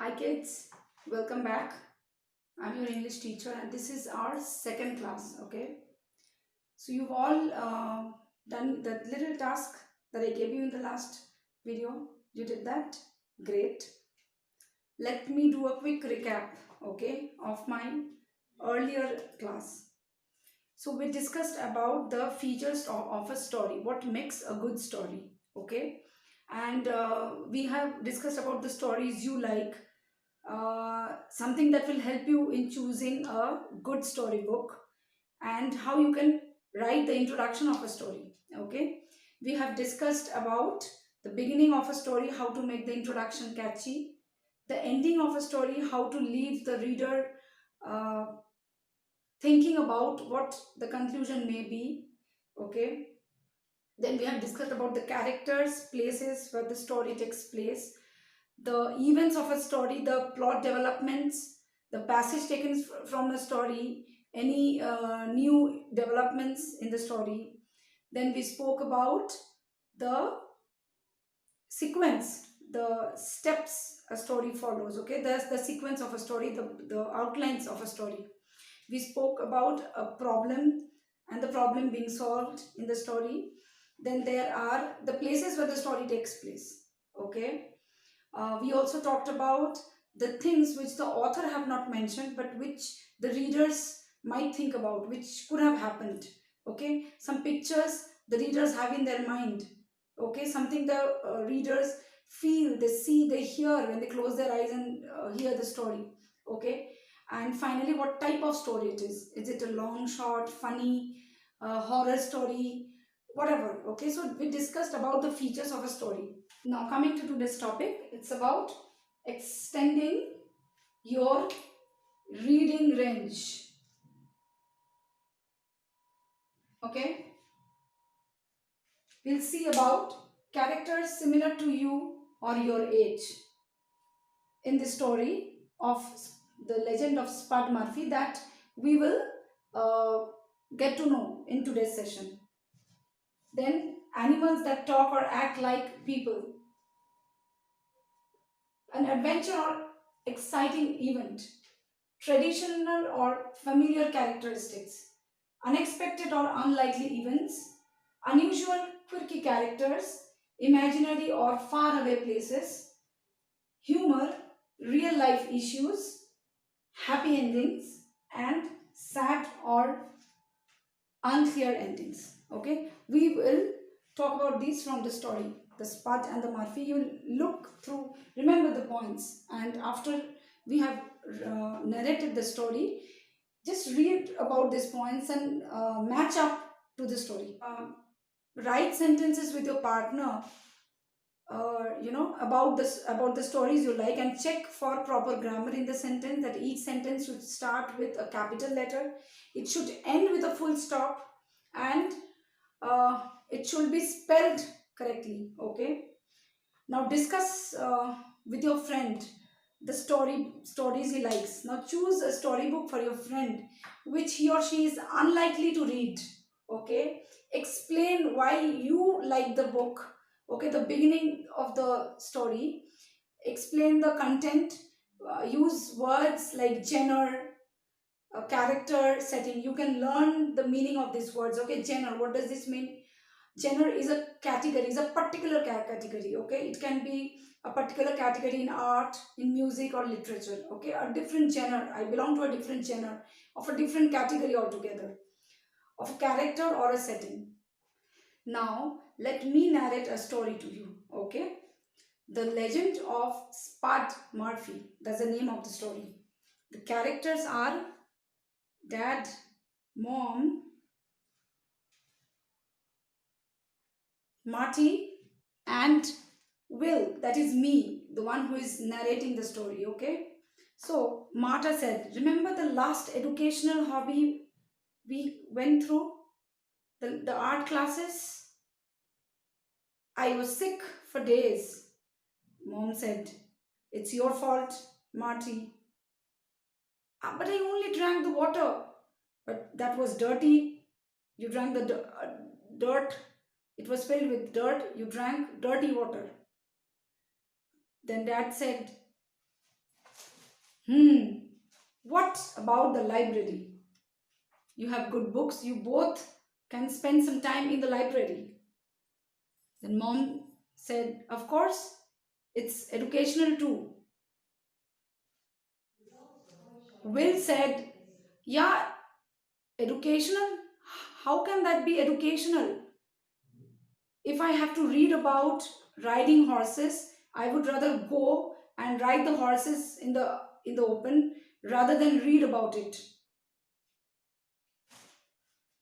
Hi kids, welcome back. I'm your English teacher and this is our second class, okay? So you've all done the little task that I gave you in the last video. You did that? Great. Let me do a quick recap, okay, of my earlier class. So we discussed about the features of a story, what makes a good story, okay? And we have discussed about the stories you like, something that will help you in choosing a good storybook and how you can write the introduction of a story. Okay, we have discussed about the beginning of a story, how to make the introduction catchy, the ending of a story, how to leave the reader uh, thinking about what the conclusion may be. Okay, then we have discussed about the characters, places where the story takes place, the events of a story, the plot developments, the passage taken from the story, any new developments in the story. Then we spoke about the sequence, the steps a story follows. Okay, there's the sequence of a story, the outlines of a story. We spoke about a problem and the problem being solved in the story. Then there are the places where the story takes place. Okay, we also talked about the things which the author have not mentioned but which the readers might think about, which could have happened. Okay, some pictures the readers have in their mind. Okay, something the readers feel, they see, they hear when they close their eyes and hear the story. Okay, and finally, what type of story it is. Is it a long, short, funny, horror story, whatever? Okay, so we discussed about the features of a story. Now coming to today's topic, it's about extending your reading range. Okay, we'll see about characters similar to you or your age in the story of the legend of Spud Murphy that we will uh, get to know in today's session. Then animals that talk or act like people, an adventure or exciting event, traditional or familiar characteristics, unexpected or unlikely events, unusual quirky characters, imaginary or faraway places, humor, real life issues, happy endings, and sad or unclear endings. Okay, we will talk about these from the story, the Spud and the Murphy. You will look through, remember the points, and after we have narrated the story, just read about these points and match up to the story. Write sentences with your partner, about the stories you like, and check for proper grammar in the sentence. That each sentence should start with a capital letter, it should end with a full stop, and it should be spelled correctly. Okay, now discuss with your friend the stories he likes. Now choose a storybook for your friend which he or she is unlikely to read. Okay, explain why you like the book. Okay, the beginning of the story, explain the content, use words like genre, character, setting. You can learn the meaning of these words. Okay, genre, what does this mean? Genre is a category, is a particular category. Okay, it can be a particular category in art, in music, or literature. Okay, a different genre, I belong to a different genre, of a different category altogether, of a character or a setting. Now let me narrate a story to you. Okay, the legend of Spud Murphy, that's the name of the story. The characters are dad, mom, Marty, and Will, that is me, the one who is narrating the story. Okay, so Marta said, remember the last educational hobby we went through, the art classes? I was sick for days. Mom said, it's your fault, Marty. But I only drank the water. But that was dirty. You drank the dirt. It was filled with dirt. You drank dirty water. Then dad said, Hmm. What about the library? You have good books. You both can spend some time in the library. Then mom said, of course, it's educational too. Will said, yeah, educational? How can that be educational? If I have to read about riding horses, I would rather go and ride the horses in the open rather than read about it.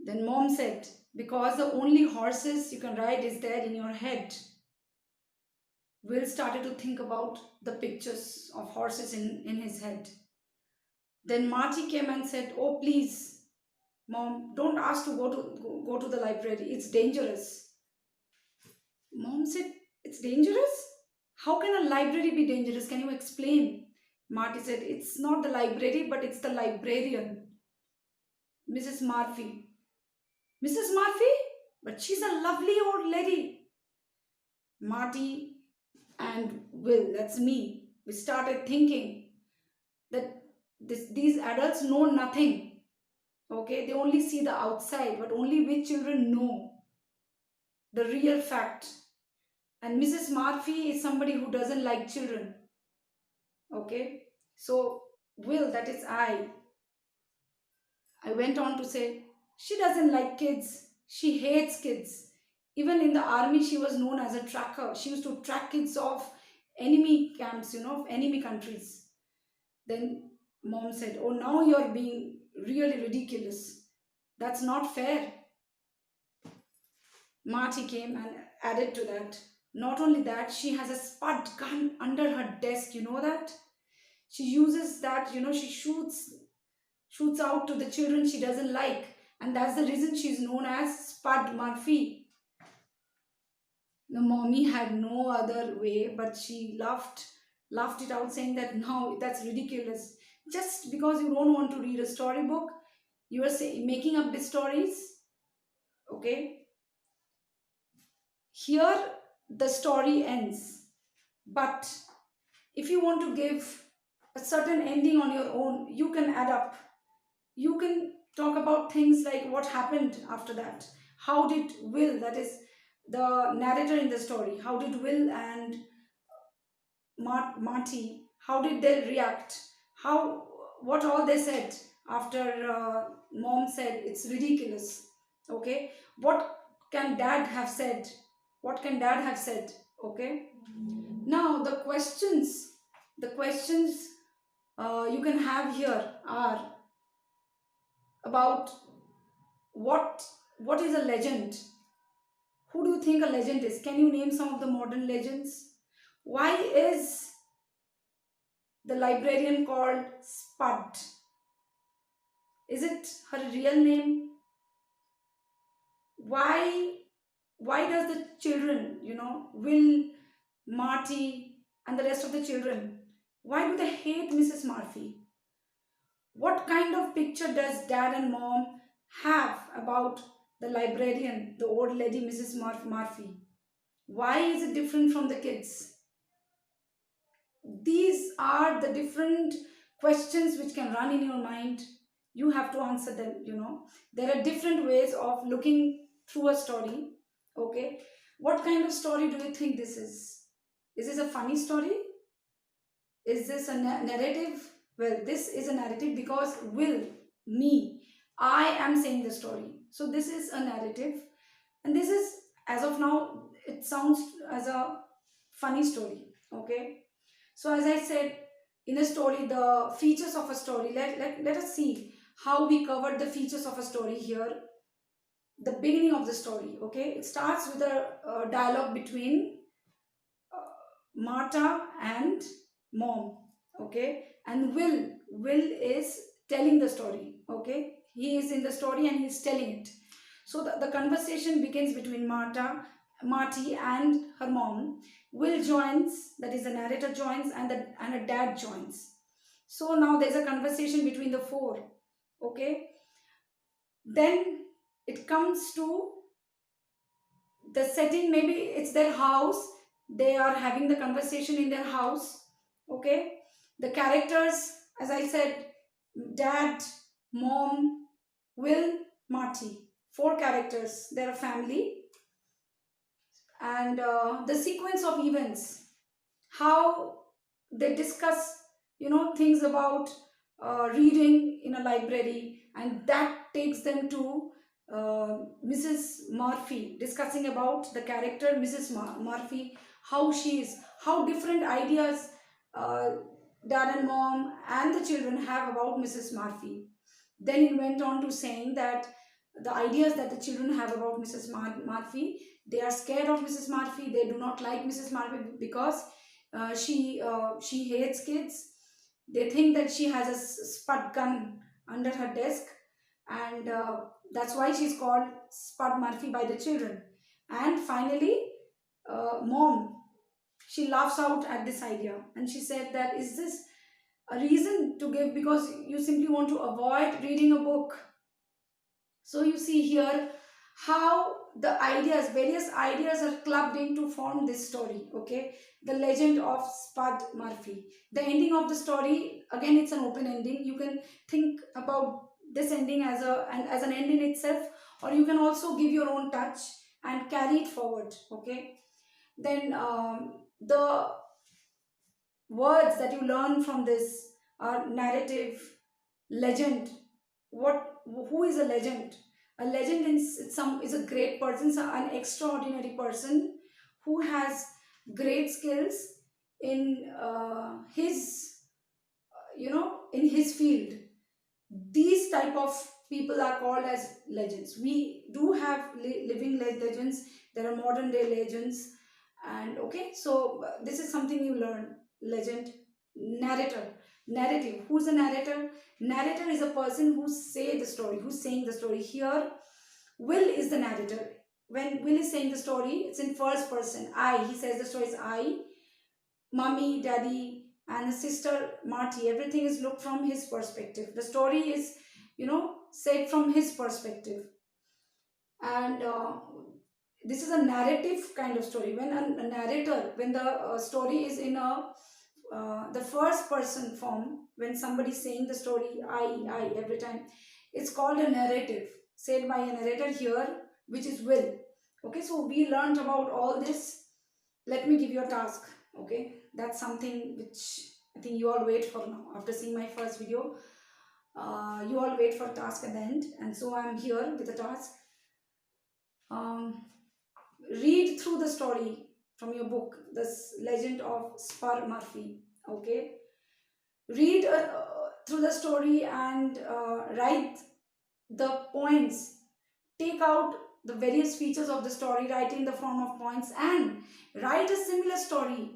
Then mom said, because the only horses you can ride is there in your head. Will started to think about the pictures of horses in his head. Then Marty came and said, oh please, mom, don't ask to go to the library. It's dangerous. Mom said, it's dangerous? How can a library be dangerous? Can you explain? Marty said, it's not the library, but it's the librarian, Mrs. Murphy. Mrs. Murphy? But she's a lovely old lady. Marty and Will, that's me, we started thinking that these adults know nothing. Okay, they only see the outside, but only we children know the real fact. And Mrs. Murphy is somebody who doesn't like children. Okay, so Will, that is I went on to say, she doesn't like kids. She hates kids. Even in the army, she was known as a tracker. She used to track kids off enemy camps, of enemy countries. Then mom said, oh, now you're being really ridiculous. That's not fair. Marty came and added to that. Not only that, she has a spud gun under her desk. You know that? She uses that, she shoots out to the children she doesn't like, and that's the reason she's known as Spud Murphy. The mommy had no other way, but she laughed it out, saying that no, that's ridiculous. Just because you don't want to read a storybook, you are making up the stories. Okay, here the story ends, but if you want to give a certain ending on your own, you can add up. You can talk about things like what happened after that. How did Will, that is the narrator in the story, how did Will and Marty, how did they react? How, what all they said after mom said it's ridiculous. Okay, what can dad have said? What can dad have said? Okay, now the questions you can have here are about what is a legend. Who do you think a legend is? Can you name some of the modern legends? Why is the librarian called Spud? Is it her real name? Why why does the children, Will, Marty, and the rest of the children, why do they hate Mrs. Murphy? What kind of picture does dad and mom have about the librarian, the old lady Mrs. Murphy? Why is it different from the kids? These are the different questions which can run in your mind. You have to answer them, There are different ways of looking through a story. Okay. What kind of story do you think this is? Is this a funny story? Is this a narrative? Well, this is a narrative because me, I am saying the story. So this is a narrative, and this is, as of now, it sounds as a funny story. Okay. So as I said, in a story, the features of a story. Let us see how we covered the features of a story here. The beginning of the story. Okay. It starts with a dialogue between Marta and mom. Okay, and Will is telling the story. Okay, he is in the story and he's telling it. So the conversation begins between Marty and her mom. Will joins, that is the narrator joins, and a dad joins. So now there's a conversation between the four. Okay, then it comes to the setting. Maybe it's their house. They are having the conversation in their house. Okay, the characters As I said, dad, mom, Will, Marty. Four characters. They're a family. And the sequence of events, how they discuss, things about reading in a library, and that takes them to Mrs. Murphy, discussing about the character Mrs. Murphy, how she is, how different ideas uh, dad and mom and the children have about Mrs. Murphy. Then it went on to saying that the ideas that the children have about Mrs. Murphy, they are scared of Mrs. Murphy. They do not like Mrs. Murphy because she hates kids. They think that she has a spud gun under her desk, and that's why she's called Spud Murphy by the children. And finally, mom, she laughs out at this idea, and she said that, is this a reason to give because you simply want to avoid reading a book? So you see here how the ideas, various ideas are clubbed in to form this story, okay? The legend of Spud Murphy. The ending of the story, again, it's an open ending. You can think about this ending as an end in itself, or you can also give your own touch and carry it forward, okay? Then the words that you learn from this are narrative, legend. Who is a legend? A legend is a great person, so an extraordinary person who has great skills in his in his field. These type of people are called as legends. We do have living legends. There are modern day legends. And okay, so this is something you learn. Legend. Narrator. Narrative. Who's a narrator? Narrator is a person who say the story, who's saying the story. Here Will is the narrator. When Will is saying the story, it's in first person. I. He says the story is I, mommy, daddy, and his sister Marty. Everything is looked from his perspective. The story is, said from his perspective. And this is a narrative kind of story. When a narrator, when the story is in the first person form, when somebody is saying the story, I, every time, it's called a narrative, said by a narrator here, which is Will. Okay, so we learned about all this. Let me give you a task. Okay, that's something which I think you all wait for now. After seeing my first video, you all wait for task at the end, and so I'm here with a task. um, Read through the story from your book, this legend of Spur Murphy. Okay, read through the story and write the points. Take out the various features of the story, write in the form of points, and write a similar story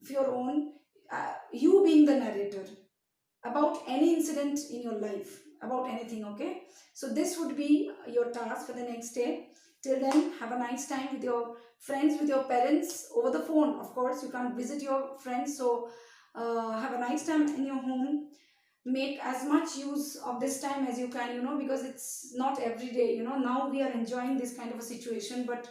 of your own, you being the narrator, about any incident in your life, about anything. Okay, so this would be your task for the next day. Till then, have a nice time with your friends, with your parents, over the phone. Of course, you can't visit your friends, so have a nice time in your home. Make as much use of this time as you can, because it's not every day. Now we are enjoying this kind of a situation, but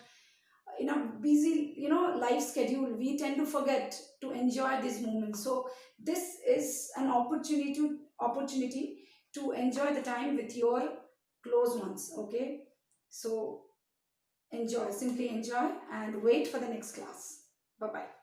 in a busy life schedule, we tend to forget to enjoy this moment. So this is an opportunity to enjoy the time with your close ones. Okay, so enjoy, simply enjoy, and wait for the next class. Bye bye.